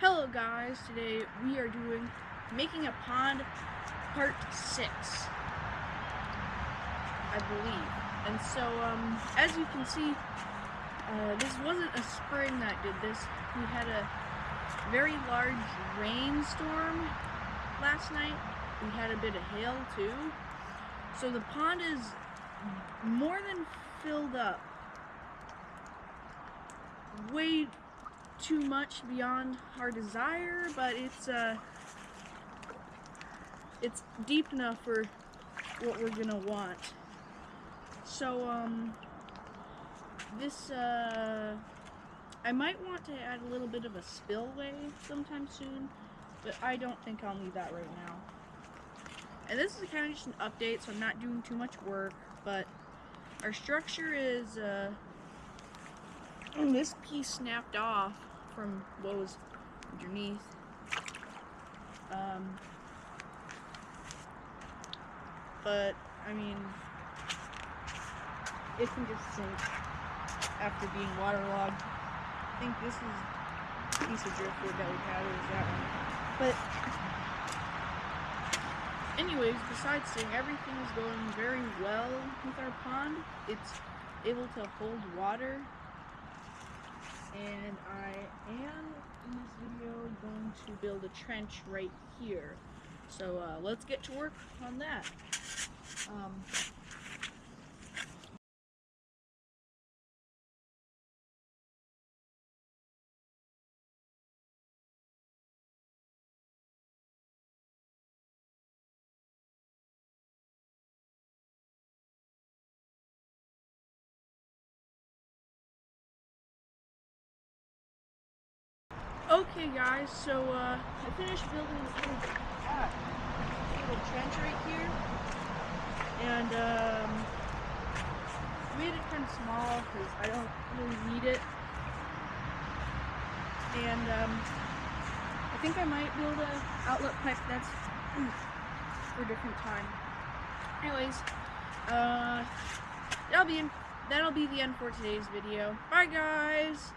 Hello guys, today we are doing Making a Pond Part 6, I believe. And so, as you can see, this wasn't a spring that did this. We had a very large rainstorm last night. We had a bit of hail too. So the pond is more than filled up. Way too much beyond our desire, but it's deep enough for what we're gonna want. So this I might want to add a little bit of a spillway sometime soon, but I don't think I'll need that right now. And this is kind of just an update, so I'm not doing too much work, but our structure is this piece snapped off from what was underneath. But I mean, it can just sink after being waterlogged. I think this is a piece of driftwood that we had, or is that one? But anyways, besides saying everything is going very well with our pond, it's able to hold water. And I am, in this video, going to build a trench right here. So let's get to work on that. Okay guys, so I finished building this little trench right here, and made it kind of small because I don't really need it, and I think I might build an outlet pipe that's for a different time. Anyways, that'll be the end for today's video. Bye guys!